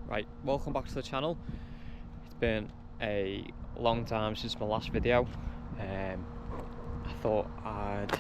Right, welcome back to the channel. It's been a long time since my last video. I thought I'd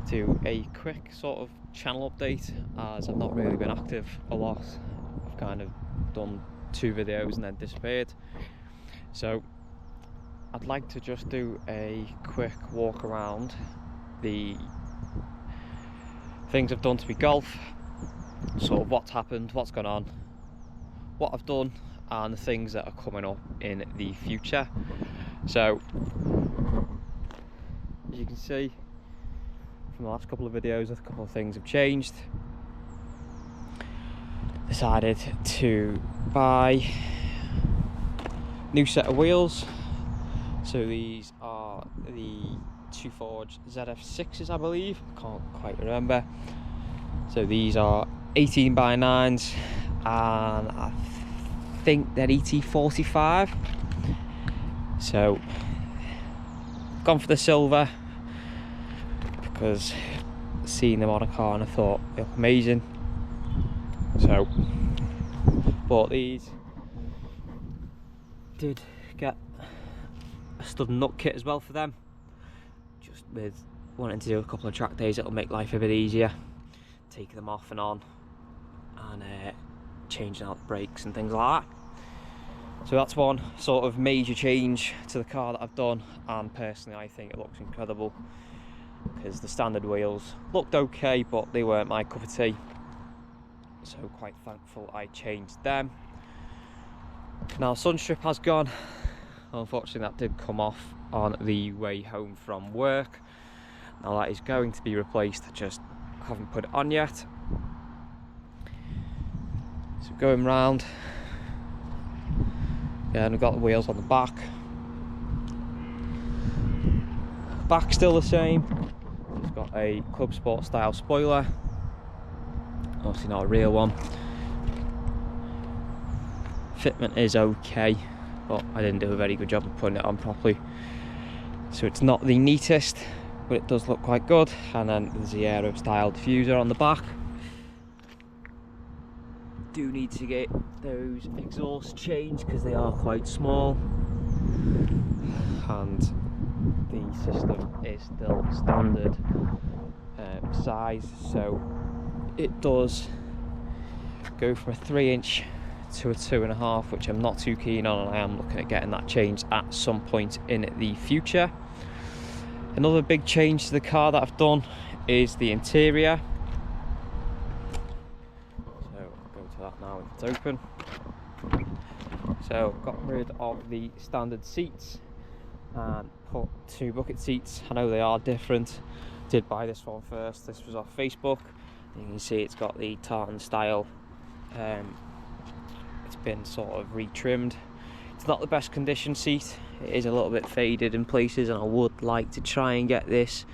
do a quick sort of channel update, as I've not really been active a lot. I've kind of done 2 videos and then disappeared. So I'd like to just do a quick walk around the things I've done to my golf, sort of what's happened, what's gone on, what I've done, and the things that are coming up in the future. So as you can see from the last couple of videos, a couple of things have changed. Decided to buy a new set of wheels. So these are the Two Forge ZF6s, I believe. I can't quite remember. So these are 18x9s, and I think they're ET45. So gone for the silver because seeing them on a car and I thought they look amazing. So bought these. Did get a stud and nut kit as well for them, just with wanting to do a couple of track days. It'll make life a bit easier, taking them off and on, and changing out the brakes and things like that. So that's one sort of major change to the car that I've done, and personally I think it looks incredible, because the standard wheels looked okay but they weren't my cup of tea, so quite thankful I changed them. Now Sunstrip has gone. Unfortunately that did come off on the way home from work. Now that is going to be replaced, I just haven't put it on yet. So going round, yeah, and we've got the wheels on the back. Back still the same. It's got a Club Sport style spoiler. Obviously not a real one. Fitment is okay, but I didn't do a very good job of putting it on properly. So it's not the neatest, but it does look quite good. And then there's the Aero style diffuser on the back. Do need to get those exhausts changed because they are quite small, and the system is still standard size, so it does go from a 3-inch to a 2.5, which I'm not too keen on, and I am looking at getting that changed at some point in the future. Another big change to the car that I've done is the interior. That now if it's open. So got rid of the standard seats and put 2 bucket seats. I know they are different. Did buy this one first. This was off Facebook. You can see it's got the tartan style. It's been sort of retrimmed. It's not the best condition seat. It is a little bit faded in places, and I would like to try and get this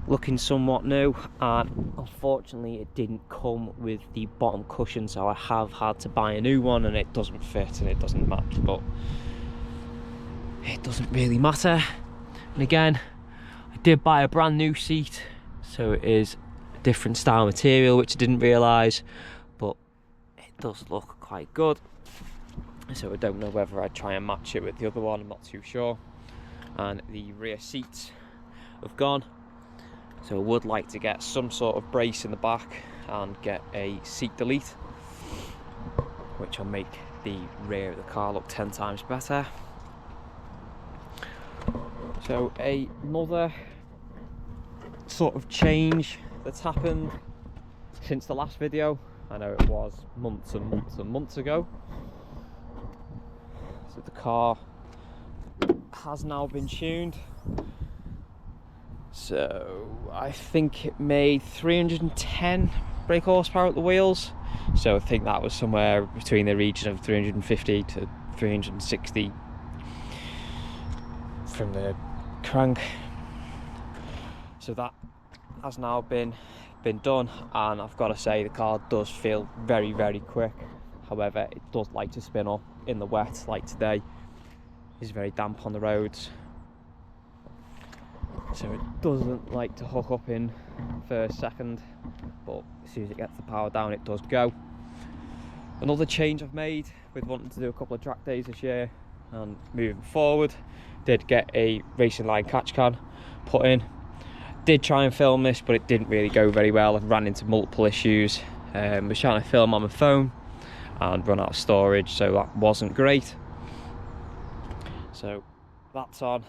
looking somewhat new, and unfortunately it didn't come with the bottom cushion, so I have had to buy a new one, and it doesn't fit and it doesn't match, but it doesn't really matter. And again, I did buy a brand new seat, so it is a different style material, which I didn't realise, but it does look quite good. So I don't know whether I'd try and match it with the other one, I'm not too sure. And the rear seats have gone. So I would like to get some sort of brace in the back and get a seat delete, which will make the rear of the car look 10 times better. So another sort of change that's happened since the last video, I know it was months and months and months ago. So the car has now been tuned. So I think it made 310 brake horsepower at the wheels, so I think that was somewhere between the region of 350 to 360 from the crank. So that has now been done, and I've got to say the car does feel very, very quick. However, it does like to spin up in the wet, like today. It's very damp on the roads. So it doesn't like to hook up in first, second, but as soon as it gets the power down it does go. Another change I've made with wanting to do a couple of track days this year and moving forward, did get a racing line catch can put in. Did try and film this, but it didn't really go very well. I ran into multiple issues. Was trying to film on my phone and run out of storage, so that wasn't great. So that's on.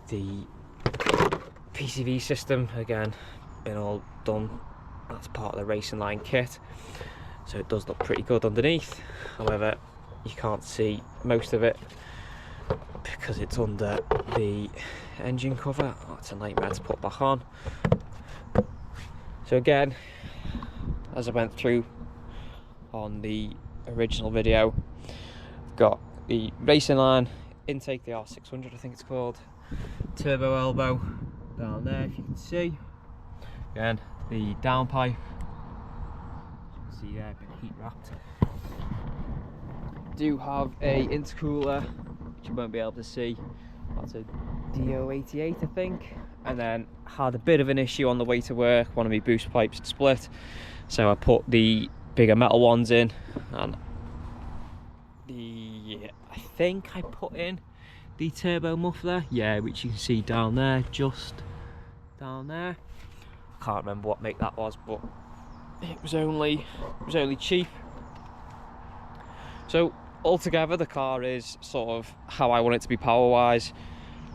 The PCV system, again, been all done. That's part of the racing line kit, so it does look pretty good underneath. However, you can't see most of it because it's under the engine cover. Oh, it's a nightmare to put back on. So again, as I went through on the original video, I've got the racing line intake, the R600 I think it's called, turbo elbow down there if you can see. Again, the downpipe, you can see there, been heat wrapped. Do have a intercooler, which you won't be able to see. That's a DO88 I think. And then had a bit of an issue on the way to work. One of my boost pipes had split, so I put the bigger metal ones in, and I think I put in the turbo muffler, yeah, which you can see down there, just down there. Can't remember what make that was, but it was only cheap. So altogether, the car is sort of how I want it to be power wise.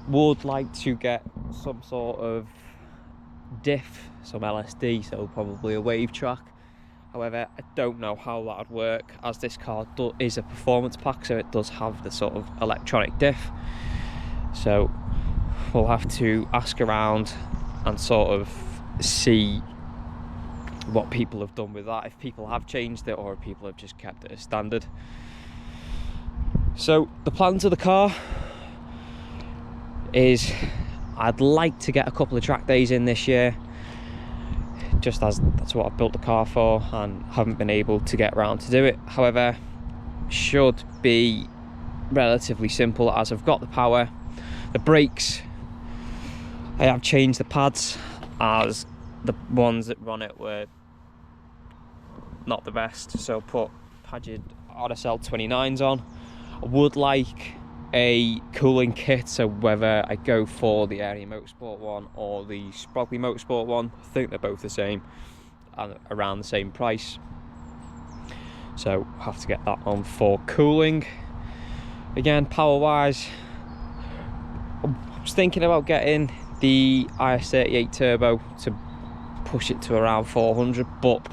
Would like to get some sort of diff, some LSD, so probably a wave track. However, I don't know how that would work, as this car is a performance pack, so it does have the sort of electronic diff. So we'll have to ask around and sort of see what people have done with that, if people have changed it or if people have just kept it as standard. So the plans of the car is I'd like to get a couple of track days in this year, just as that's what I've built the car for and haven't been able to get around to do it. However, should be relatively simple as I've got the power. The brakes, I have changed the pads, as the ones that run it were not the best, so put Pagid RSL 29s on. I would like a cooling kit, so whether I go for the Area Motorsport one or the Sprogly Motorsport one, I think they're both the same and around the same price, so have to get that on for cooling. Again, power wise, I was thinking about getting the IS38 turbo to push it to around 400, but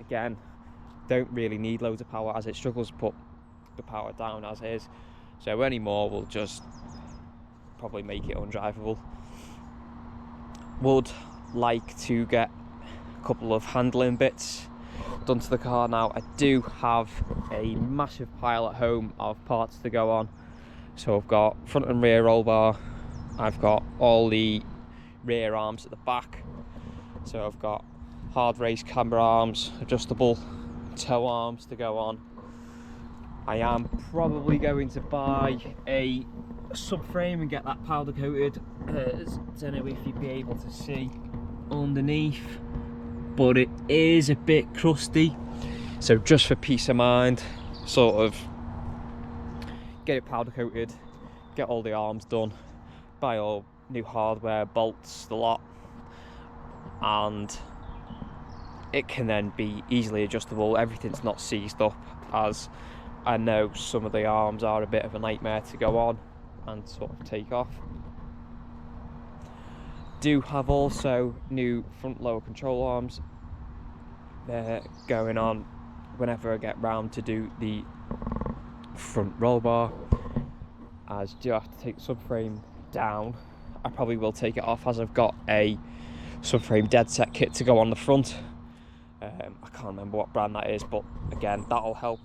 again, don't really need loads of power as it struggles to put the power down as is. So any more will just probably make it undrivable. Would like to get a couple of handling bits done to the car now. I do have a massive pile at home of parts to go on. So I've got front and rear roll bar, I've got all the rear arms at the back. So I've got hard race camber arms, adjustable toe arms to go on. I am probably going to buy a subframe and get that powder coated. I don't know if you'd be able to see underneath, but it is a bit crusty. So just for peace of mind, sort of get it powder coated, get all the arms done, buy all new hardware, bolts, the lot, and it can then be easily adjustable. Everything's not seized up, as I know some of the arms are a bit of a nightmare to go on and sort of take off. Do have also new front lower control arms. They're going on whenever I get round to do the front roll bar, as do have to take the subframe down. I probably will take it off, as I've got a subframe dead set kit to go on the front. I can't remember what brand that is, but again, that'll help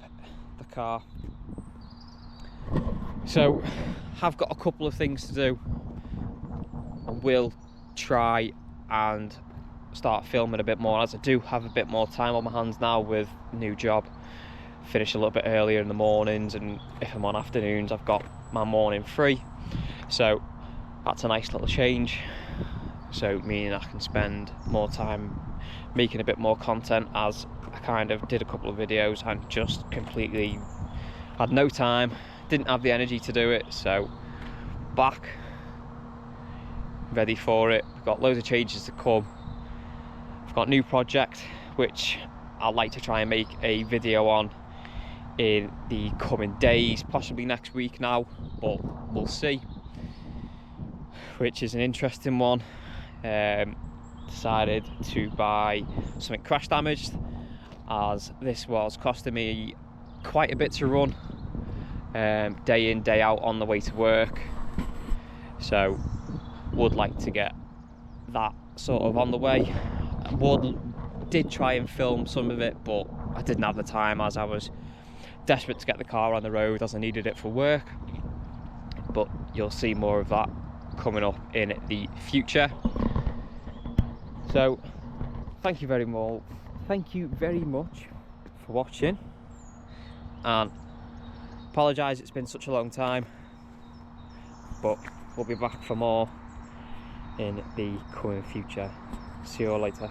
the car. So have got a couple of things to do. I will try and start filming a bit more, as I do have a bit more time on my hands now with a new job. Finish a little bit earlier in the mornings, and if I'm on afternoons, I've got my morning free, so that's a nice little change. So meaning I can spend more time making a bit more content, as I kind of did a couple of videos and just completely had no time, didn't have the energy to do it. So back, ready for it. We've got loads of changes to come. I've got a new project which I'd like to try and make a video on in the coming days, possibly next week now, but we'll see, which is an interesting one. Decided to buy something crash damaged, as this was costing me quite a bit to run, day in, day out on the way to work. So would like to get that sort of on the way. Did try and film some of it, but I didn't have the time, as I was desperate to get the car on the road, as I needed it for work. But you'll see more of that coming up in the future. So thank you very much for watching, and apologise it's been such a long time, but we'll be back for more in the coming future. See you all later.